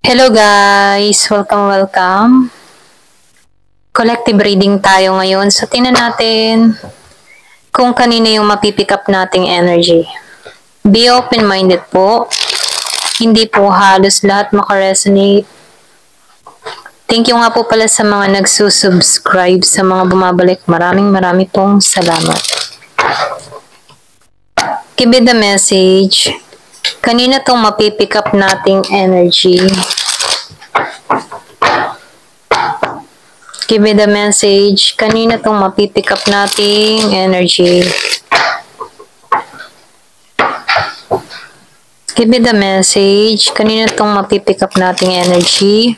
Hello guys! Welcome. Collective reading tayo ngayon. So, tingnan natin kung kanino yung mapipick up nating energy. Be open-minded po. Hindi po halos lahat makaresonate. Thank you nga po pala sa mga nagsusubscribe, sa mga bumabalik. Maraming pong salamat. Give me the message. Kanina tong mapipick up nating energy. Give me the message. Kanina tong mapipick up nating energy. Give me the message. Kanina tong mapipick up nating energy.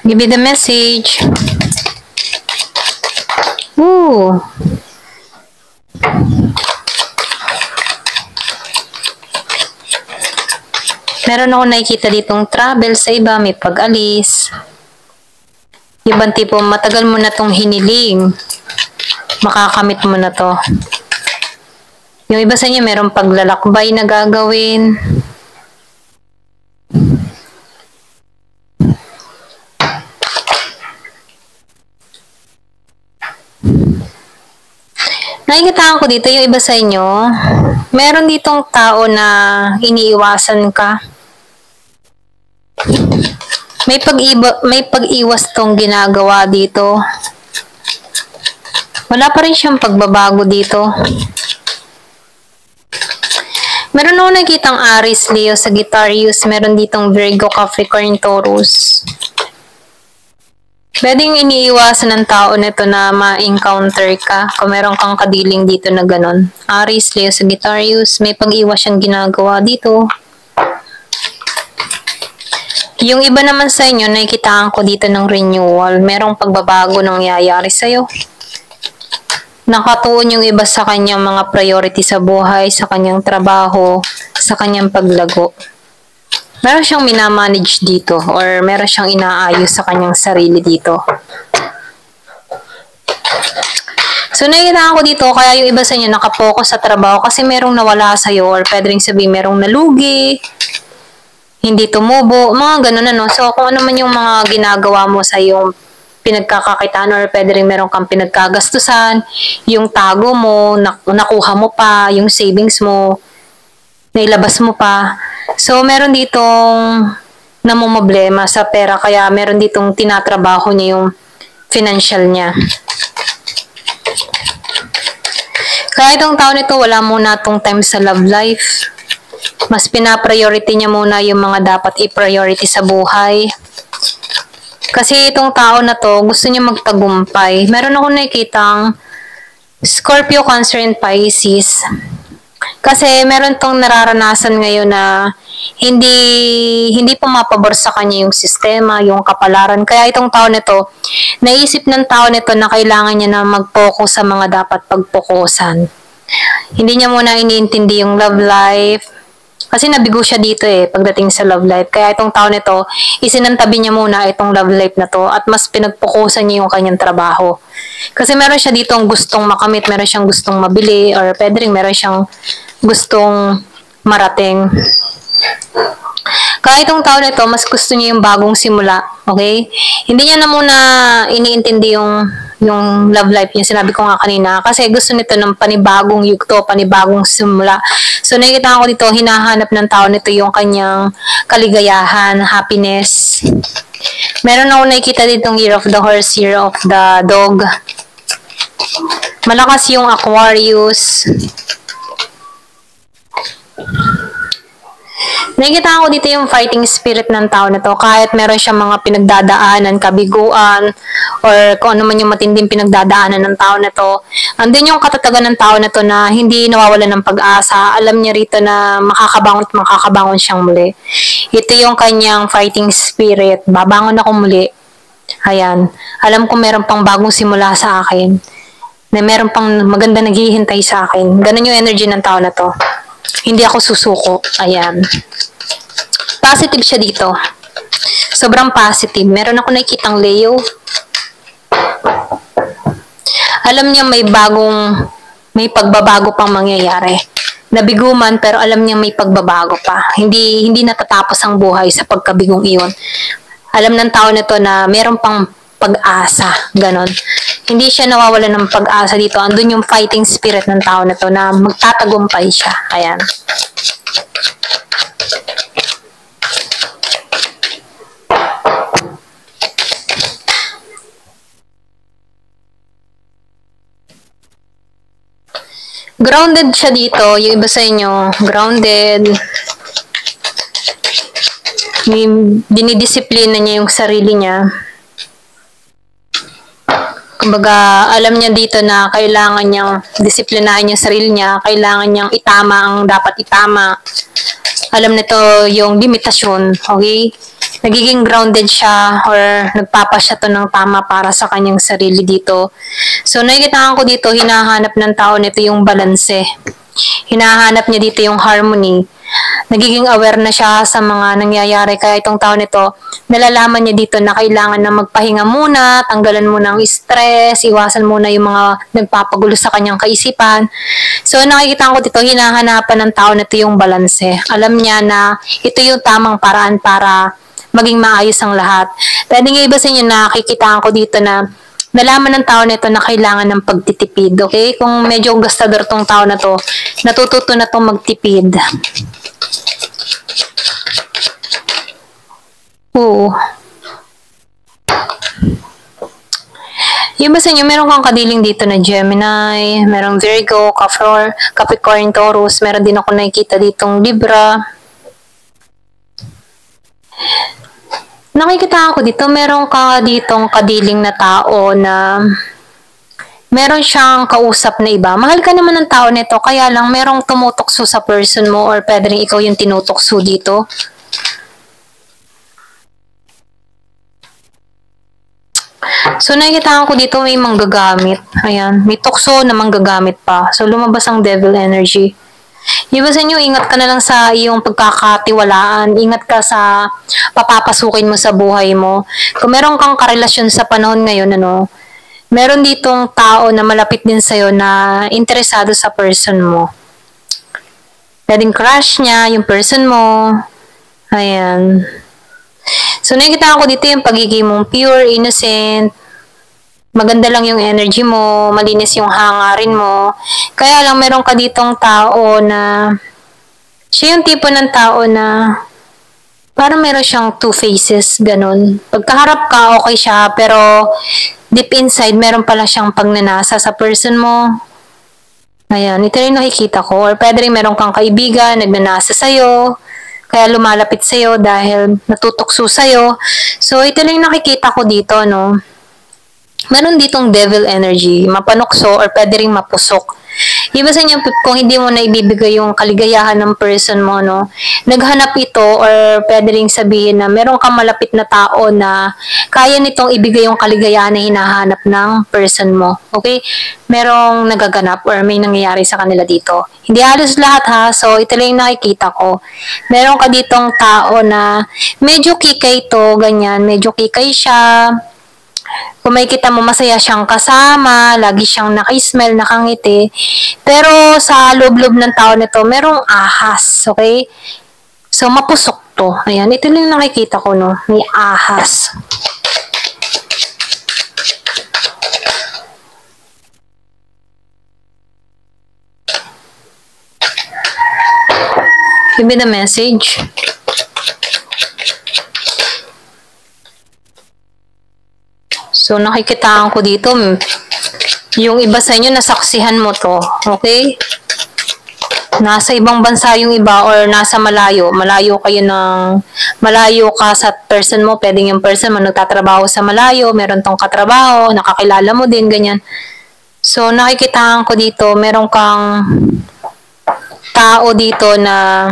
Give me the message. Ooh. Meron ako nakikita ditong travel sa iba, may pag-alis. Ibang tipo, matagal mo na tong hiniling. Makakamit mo na to. Yung iba sa inyo, merong paglalakbay na gagawin. Nakikita ko dito, yung iba sa inyo, meron ditong tao na iniiwasan ka. May pag-iwas tong ginagawa dito. Wala pa rin siyang pagbabago dito. Meron ako nakitang Aries, Leo, Sagittarius. Meron ditong Virgo, Capricorn, Taurus. Pwedeng iniiwasan ng tao nito na ma-encounter ka kung meron kang kadiling dito na ganon. Aries, Leo, Sagittarius. May pag-iwas siyang ginagawa dito. Yung iba naman sa inyo, nakikitaan ko dito ng renewal. Merong pagbabago nangyayari sa'yo. Nakatuon yung iba sa kanyang mga priority sa buhay, sa kanyang trabaho, sa kanyang paglago. Meron siyang minamanage dito or meron siyang inaayos sa kanyang sarili dito. So, nakikitaan ko dito, kaya yung iba sa inyo nakapokus sa trabaho kasi merong nawala sa'yo or pwede rin sabihin merong nalugi, hindi tumubo, mga ganun ano. So, kung ano man yung mga ginagawa mo sa yung pinagkakakitaan or pwede rin meron kang pinagkagastusan, yung tago mo, nakuha mo pa, yung savings mo, nailabas mo pa. So, meron ditong namumblema sa pera, kaya meron ditong tinatrabaho niya yung financial niya. Kaya itong taon nito, wala muna itong time sa love life. Mas pina-priority niya muna yung mga dapat i-priority sa buhay. Kasi itong tao na to, gusto niya magtagumpay. Meron ako nakikitang Scorpio, Cancer, and Pisces. Kasi meron tong nararanasan ngayon na hindi pumapabor sa kanya yung sistema, yung kapalaran. Kaya itong tao nito, naisip ng tao nito na kailangan niya na mag-focus sa mga dapat pagpokusan. Hindi niya muna iniintindi yung love life. Kasi nabigo siya dito pagdating sa love life. Kaya itong tao nito, isinantabi niya muna itong love life na to at mas pinagpokusan niya yung kanyang trabaho. Kasi meron siya dito ang gustong makamit, meron siyang gustong mabili, or pwede rin meron siyang gustong marating. Kaya itong tao nito, mas gusto niya yung bagong simula. Okay? Hindi niya na muna iniintindi yung love life niya, sinabi ko nga kanina, kasi gusto nito ng panibagong yugto, panibagong simula. So, nakikita ko dito, hinahanap ng tao nito yung kanyang kaligayahan, happiness. Meron ako nakikita ditong Year of the Horse, Year of the Dog. Malakas yung Aquarius. Nakikita ko dito yung fighting spirit ng tao na to. Kahit meron siyang mga pinagdadaanan, kabiguan, or kung ano man yung matinding pinagdadaanan ng tao na to. Andun yung katatagan ng tao na to na hindi nawawalan ng pag-asa. Alam niya rito na makakabangon siyang muli. Ito yung kanyang fighting spirit. Babangon ako muli. Ayan. Alam ko meron pang bagong simula sa akin. Na meron pang maganda naghihintay sa akin. Ganun yung energy ng tao na to. Hindi ako susuko. Ayan. Positive siya dito. Sobrang positive. Meron ako nakikitang Leo. Alam niya may pagbabago pang mangyayari. nabigo man pero alam niya may pagbabago pa. Hindi natatapos ang buhay sa pagkabigong iyon. Alam ng tao nito na meron pang pag-asa, ganon. Hindi siya nawawalan ng pag-asa dito. Andun yung fighting spirit ng tao na to na magtatagumpay siya. Ayan. Grounded siya dito. Yung iba sa inyo, grounded. Dinidisiplina niya yung sarili niya. Kumbaga, alam niya dito na kailangan niyang disiplinahin yung sarili niya, kailangan niyang itama ang dapat itama. Alam nito yung limitasyon, okay? Nagiging grounded siya or nagpapasya to ng tama para sa kanyang sarili dito. So, nakikita ko dito, hinahanap ng tao nito yung balanse. Hinahanap niya dito yung harmony. Nagiging aware na siya sa mga nangyayari. Kaya itong tao nito, nalalaman niya dito na kailangan na magpahinga muna, tanggalan muna ang stress, iwasan muna yung mga nagpapagulo sa kanyang kaisipan. So nakikita ko dito, hinahanapan ng tao nito yung balanse. Alam niya na ito yung tamang paraan para maging maayos ang lahat. Pwede nga iba sa inyo, nakikita ko dito na nalaman ng tao nito na kailangan ng pagtitipid, okay? Kung medyo gastador tong tao na to, natututo na tong magtipid. Oo. Yung ba sa inyo, meron kang kadiling dito na Gemini, merong Virgo, Capricorn, Taurus, meron din ako nakikita ditong Libra. Nakikita ako dito, meron ka ditong kadiling na tao na meron siyang kausap na iba. Mahal ka naman ng tao nito, kaya lang merong tumutokso sa person mo or pwede rin ikaw yung tinutokso dito. So, nakikita ko dito may manggagamit. Ayan, may tukso na manggagamit pa. So, lumabas ang devil energy. Iba sa inyo, ingat ka na lang sa iyong pagkakatiwalaan. Ingat ka sa papapasukin mo sa buhay mo. Kung meron kang karelasyon sa panahon ngayon, meron ditong tao na malapit din sa'yo na interesado sa person mo. Pwedeng crush niya, yung person mo. Ayan. So, nakikita ko dito yung pagiging mong pure, innocent, maganda lang yung energy mo, malinis yung hangarin mo. Kaya lang meron ka ditong tao na siya yung tipo ng tao na parang meron siyang two faces, ganun. Pagkaharap ka, okay siya, pero deep inside, meron pala siyang pagnanasa sa person mo. Ayan, ito rin nakikita ko. Or pwede rin meron kang kaibigan, nagnanasa sa'yo, kaya lumalapit sa'yo dahil natutokso sa'yo. So, ito rin nakikita ko dito, meron ditong devil energy, mapanukso or pwede rin mapusok. Iba sa inyo, kung hindi mo na ibibigay yung kaligayahan ng person mo, naghanap ito or pwede rin sabihin na meron kang malapit na tao na kaya nitong ibigay yung kaligayahan na hinahanap ng person mo. Okay? Merong nagaganap or may nangyayari sa kanila dito. Hindi halos lahat ha, so ito lang yung nakikita ko. Meron ka ditong tao na medyo kikay to, ganyan, medyo kikay siya. Kung makikita mo, masaya siyang kasama, lagi siyang nakismile, nakangiti. Pero sa loob-loob ng tao nito, merong ahas, okay? So, mapusok to. Ayan, ito lang nakikita ko, may ahas. Give me the message. So, nakikitaan ko dito, yung iba sa inyo, nasaksihan mo to. Okay? Nasa ibang bansa yung iba or nasa malayo. Malayo ka sa person mo. Pwedeng yung person mo nagtatrabaho sa malayo, meron tong katrabaho, nakakilala mo din, ganyan. So, nakikitaan ko dito, meron kang tao dito na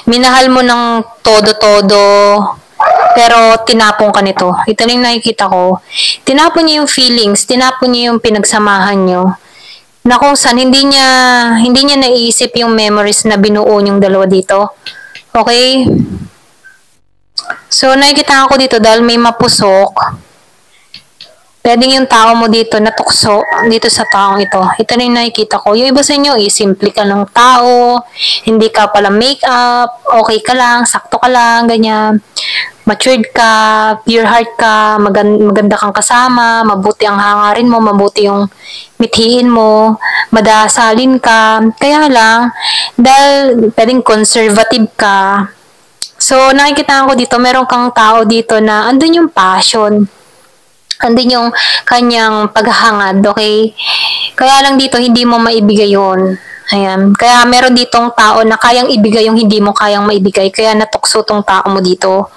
minahal mo ng todo-todo, pero tinapon ka nito. Ito lang nakikita ko. Tinapon niya yung feelings, tinapon niya yung pinagsamahan niyo. Na kung saan hindi niya naiisip yung memories na binuo yung dalawa dito. Okay? So nakikita ko dito dahil may mapusok. Pwedeng yung tao mo dito natukso dito sa taong ito. Ito na yung nakikita ko. Yung iba sa inyo, simple ka ng tao, hindi ka pala make-up, okay ka lang, sakto ka lang, ganyan. Matured ka, pure heart ka, maganda kang kasama, mabuti ang hangarin mo, mabuti yung mithiin mo, madasalin ka. Kaya lang, dahil pwedeng conservative ka, so nakikita ko dito, meron kang tao dito na andun yung passion, andun yung kanyang paghahangad, okay? Kaya lang dito, hindi mo maibigay yun. Ayan. Kaya meron ditong tao na kayang ibigay yung hindi mo kayang maibigay. Kaya natukso tong tao mo dito.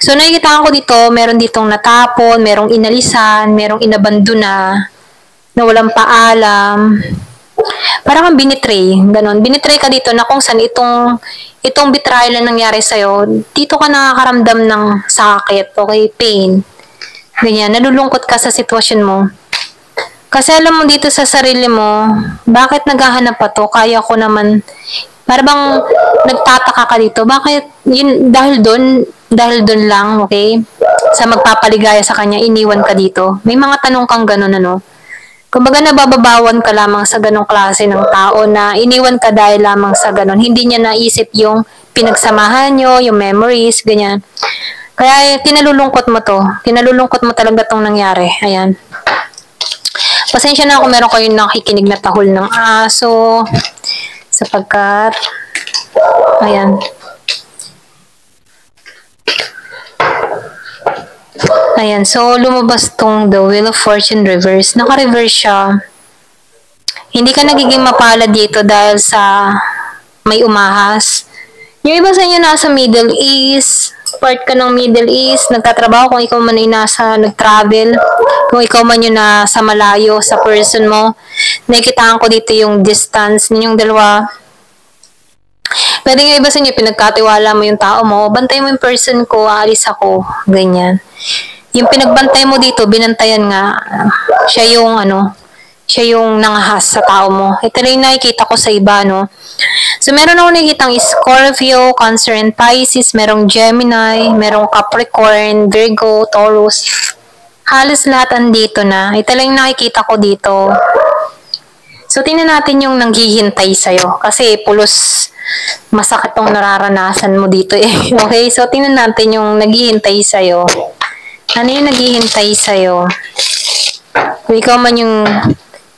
So, nakikita ko dito, meron ditong natapon, merong inalisan, merong inabando na walang paalam. Parang kang binitray. Ganon. Binitray ka dito na kung saan itong betrayal na nangyari sa'yo, dito ka nakakaramdam ng sakit, okay? Pain. Ganyan. Nalulungkot ka sa sitwasyon mo. Kasi alam mo dito sa sarili mo, bakit naghahanap pa to? Kaya ko naman, para bang nagtataka ka dito. Bakit? Yun, dahil doon lang, okay? Sa magpapaligaya sa kanya, iniwan ka dito. May mga tanong kang ganun, ano? Kumbaga nabababawan ka lamang sa ganong klase ng tao na iniwan ka dahil lamang sa ganon. Hindi niya naisip yung pinagsamahan nyo, yung memories, ganyan. Kaya kinalulungkot mo to. Kinalulungkot mo talaga tong nangyari. Ayan. Pasensya na kung meron kayong nakikinig na tahol ng aso. Sapagkat, ayan. Ayan, so lumabas tong The Wheel of Fortune reverse. Naka-reverse siya. Hindi ka nagiging mapalad dito dahil sa may umahas. Yung iba sa inyo nasa Middle East, part ka ng Middle East, nagtatrabaho, kung ikaw man ay nag-travel, kung ikaw man yung nasa malayo sa person mo, nakikitaan ko dito yung distance ninyong dalawa. Pwede nga iba sa inyo, pinagkatiwala mo yung tao mo, bantay mo yung person ko, aalis ako, ganyan. Yung pinagbantay mo dito, binantayan nga, siya yung nangahas sa tao mo. Ito na yung nakikita ko sa iba, no? So, meron ako nakikitang Scorpio, Cancer and Pisces, merong Gemini, merong Capricorn, Virgo, Taurus. Halos lahat andito na. Ito lang yung nakikita ko dito. So, tingnan natin yung nanghihintay sa'yo. Kasi, pulos masakit tong nararanasan mo dito eh. Okay? So, tingnan natin yung naghihintay sa'yo. Ano yung naghihintay sa'yo? Kung ikaw man yung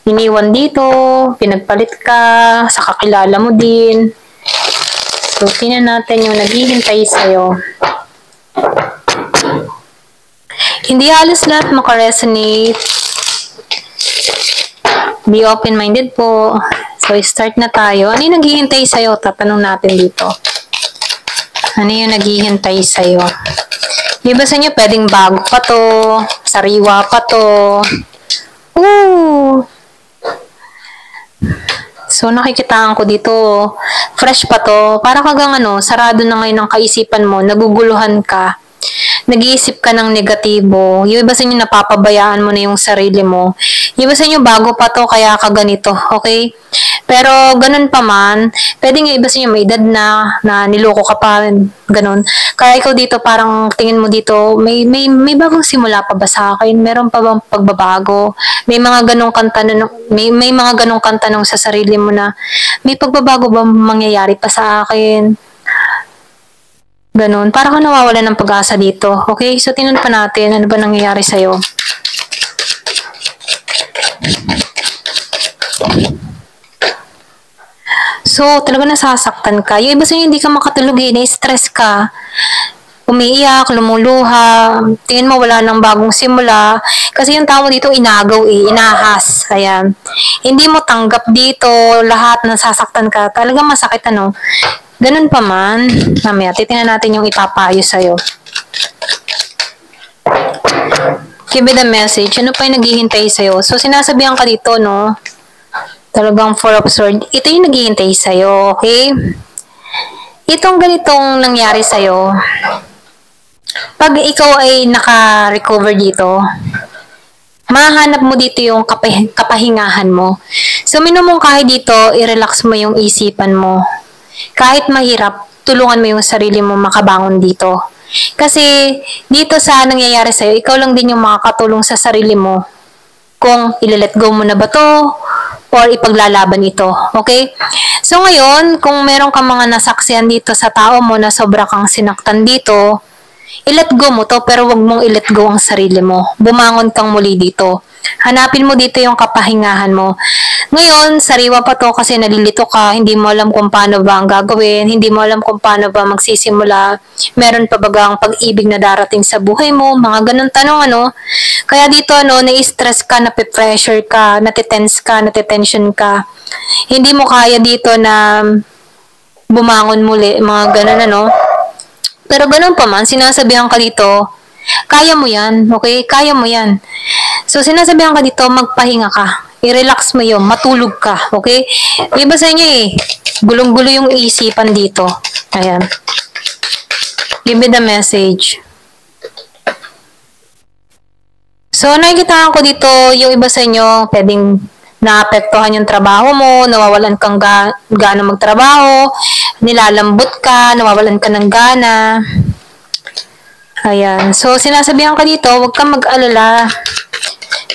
iniwan dito, pinagpalit ka, sa kakilala mo din. So, tingnan natin yung naghihintay sa'yo. Hindi halos lahat makaresonate. Be open-minded po. So, start na tayo. Ano yung naghihintay sa'yo? Tatanong natin dito. Ano yung naghihintay sa'yo? Iba sa inyo, pwedeng bago pa to, sariwa pa to. Ooh! So, nakikitaan ko dito, fresh pa to. Para kagang sarado na ngayon ang kaisipan mo, naguguluhan ka. Nag-iisip ka ng negatibo. Yung iba sa inyo, napapabayaan mo na yung sarili mo. Yung iba sa inyo, bago pa to, kaya ka ganito. Okay? Pero, ganun pa man, pwede nga iba sa inyo, may edad na niloko ka pa, ganun. Kaya ikaw dito, parang tingin mo dito, may bagong simula pa ba sa akin? Meron pa bang pagbabago? May mga ganong kanta na, may mga ganong kanta nung sa sarili mo na, may pagbabago ba mangyayari pa sa akin? Ganun. Para ka nawawala ng pag-asa dito. Okay? So, tingnan pa natin. Ano ba nangyayari sa'yo? So, talaga nasasaktan ka. Yung iba sa'yo, hindi ka makatulog eh. Na-stress ka. Umiiyak, lumuluha. Tingin mo, wala nang bagong simula. Kasi yung tao mo dito, inagaw eh. Inahas. Kaya, hindi mo tanggap dito. Lahat nasasaktan ka. Talaga masakit Ganun pa man, mamaya, titingnan natin yung ipapayo sa'yo. Give me the message. Ano pa yung naghihintay sa'yo? So, sinasabihan ka dito, no? Talagang Four of Swords. Ito yung naghihintay sa'yo, okay? Itong ganitong nangyari sa'yo, pag ikaw ay naka-recover dito, mahanap mo dito yung kapahingahan mo. So, minumungkahi dito, i-relax mo yung isipan mo. Kahit mahirap, tulungan mo yung sarili mo makabangon dito. Kasi dito sa nangyayari sa'yo, ikaw lang din yung makakatulong sa sarili mo kung ile-let go mo na ba to or ipaglalaban ito. Okay? So ngayon, kung meron kang mga nasaksihan dito sa tao mo na sobra kang sinaktan dito, i-let go mo to pero wag mong i-let go ang sarili mo. Bumangon kang muli dito. Hanapin mo dito yung kapahingahan mo. Ngayon, sariwa pa to kasi nalilito ka, hindi mo alam kung paano ba ang gagawin, hindi mo alam kung paano ba magsisimula, meron pa bagang pag-ibig na darating sa buhay mo, mga ganun tanong Kaya dito na-stress ka, nape-pressure ka, natitense ka, natitension ka. Hindi mo kaya dito na bumangon muli, mga ganun Pero ganun pa man, sinasabihan ka dito, kaya mo yan, okay? Kaya mo yan. So, sinasabihan ka dito, magpahinga ka. I-relax mo yun, matulog ka, okay? Iba sa inyo gulong-gulo yung isipan dito. Ayan. Give me the message. So, nakikita ko dito, yung iba sa inyo, pwedeng naapektuhan yung trabaho mo, nawawalan kang gana magtrabaho, nilalambot ka, nawawalan ka ng gana. Ayan. So, sinasabihan ka dito, huwag kang mag-alala.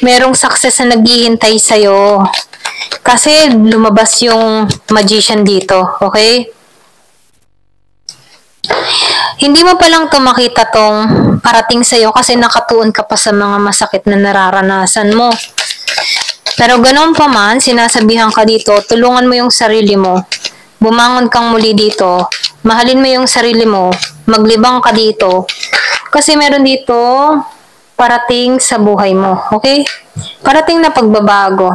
Merong success na naghihintay sa'yo. Kasi lumabas yung magician dito. Okay? Hindi mo palang makita tong parating sa'yo kasi nakatuon ka pa sa mga masakit na nararanasan mo. Pero ganoon pa man, sinasabihan ka dito, tulungan mo yung sarili mo. Bumangon kang muli dito. Mahalin mo yung sarili mo. Maglibang ka dito. Kasi meron dito parating sa buhay mo. Okay? Parating na pagbabago.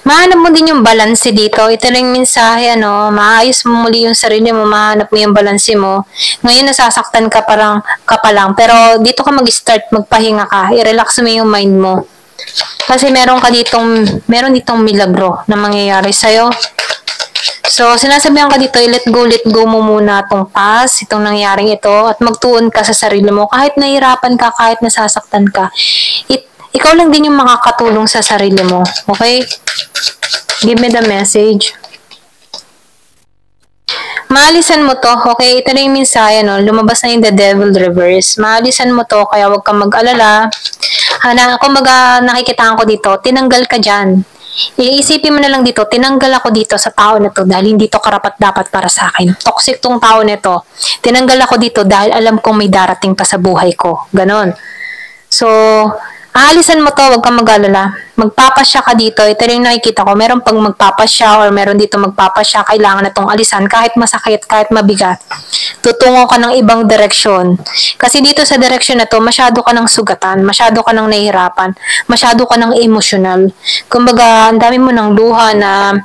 Mahanap mo din yung balance dito. Ito lang yung mensahe, maayos mo muli yung sarili mo, mahanap mo yung balance mo. Ngayon, nasasaktan ka pa lang. Pero dito ka mag-start, magpahinga ka. I-relax mo yung mind mo. Kasi meron ditong milagro na mangyayari sa'yo. So, sinasabihan ka dito, let go mo muna itong past, itong nangyaring ito, at magtuon ka sa sarili mo. Kahit nahihirapan ka, kahit nasasaktan ka, ikaw lang din yung makakatulong sa sarili mo. Okay? Give me the message. Maalisan mo to, okay? Ito na yung mensahe, lumabas na yung the devil reverse. Maalisan mo to, kaya huwag kang mag-alala. Kung nakikitaan ko dito, tinanggal ka dyan. Iisipin mo na lang dito, tinanggal ako dito sa tao na to dahil hindi to karapat-dapat para sa akin. Toxic tong tao na to. Tinanggal ako dito dahil alam kong may darating pa sa buhay ko. Ganon. So, aalisan mo to, huwag kang mag-alala. Magpapasya ka dito. Ito rin yung nakikita ko. Meron pang magpapasya or meron dito magpapasya. Kailangan na tong alisan. Kahit masakit, kahit mabigat. Tutungo ka ng ibang direksyon. Kasi dito sa direksyon na to, masyado ka ng sugatan. Masyado ka ng nahihirapan. Masyado ka ng emotional. Kumbaga, ang dami mo ng luha na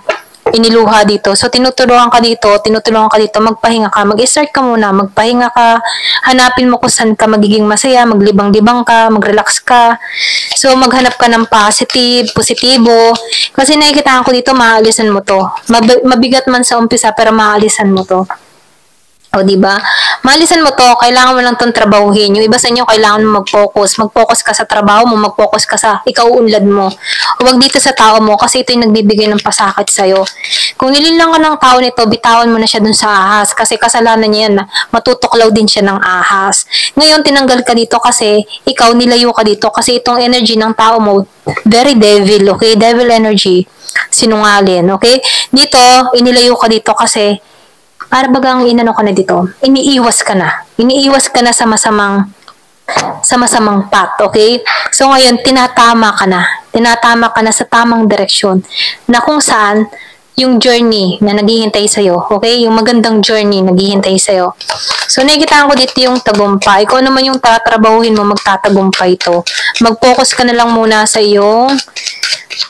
iniluha dito. So, tinutulungan ka dito, magpahinga ka, mag-start ka muna, magpahinga ka, hanapin mo kung saan ka magiging masaya, maglibang-libang ka, mag-relax ka. So, maghanap ka ng positibo. Kasi nakikita ko dito, maalisan mo to. Mabigat man sa umpisa, pero maalisan mo to. O, diba? Malisan mo to, kailangan mo lang itong trabahuhin. Yung iba sa inyo, kailangan mo mag-focus. Mag-focus ka sa trabaho mo, mag-focus ka sa ikaw unlad mo. Huwag dito sa tao mo kasi ito yung nagbibigay ng pasakit sa'yo. Kung nililang ka ng tao nito, bitawan mo na siya dun sa ahas kasi kasalanan niya yan na matutuklaw din siya ng ahas. Ngayon, tinanggal ka dito kasi ikaw nilayo ka dito kasi itong energy ng tao mo, very devil, okay? Devil energy. Sinungalin, okay? Dito, inilayo ka dito kasi para bagang ka na dito, iniiwas ka na sa masamang path, okay? So ngayon, tinatama ka na sa tamang direksyon na kung saan yung journey na naghihintay sa'yo, okay? Yung magandang journey naghihintay sa'yo. So nakikita ko dito yung tagumpay. Ikaw naman yung tatrabahuhin mo, magtatagumpay to. Mag-focus ka na lang muna sa iyong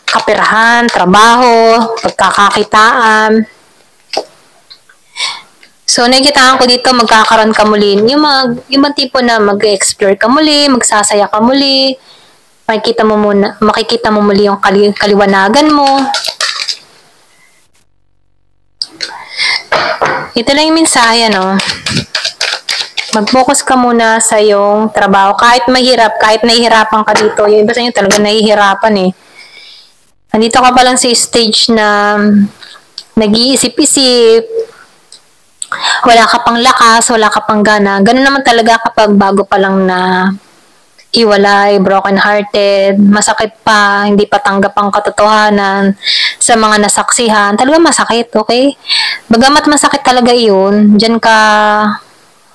kaperahan, trabaho, pagkakakitaan. So, nakikitaan ko dito, magkakaroon ka muli. Yung mga tipo na mag-explore ka muli, magsasaya ka muli, makikita mo muli yung kaliwanagan mo. Ito lang yung mensahe, Mag-focus ka muna sa iyong trabaho. Kahit mahirap, kahit nahihirapan ka dito, yung iba sa inyo talaga nahihirapan Nandito ka pa lang sa stage na nag-iisip-isip, wala ka pang lakas, wala ka pang gana. Ganun naman talaga kapag bago pa lang na hiwalay, broken hearted, masakit pa, hindi pa tanggap ang katotohanan sa mga nasaksihan, talaga masakit, okay? Bagamat masakit talaga iyon, dyan ka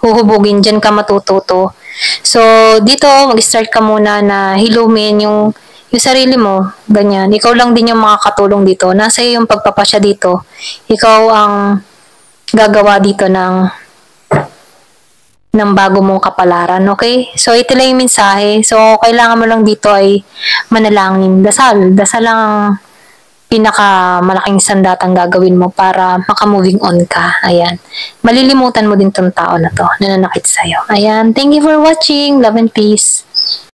huhubugin, dyan ka matututo. So, dito, mag-start ka muna na hilumin yung sarili mo, ganyan. Ikaw lang din yung makakatulong dito. Nasa iyo yung pagpapasya dito. Ikaw ang gagawa dito ng bago mong kapalaran, okay? So, ito lang yung mensahe. So, kailangan mo lang dito ay manalangin. Dasal. Dasal lang ang pinakamalaking sandatang gagawin mo para maka-moving on ka. Ayan. Malilimutan mo din tong tao na to na nanakit sa'yo. Ayan. Thank you for watching. Love and peace.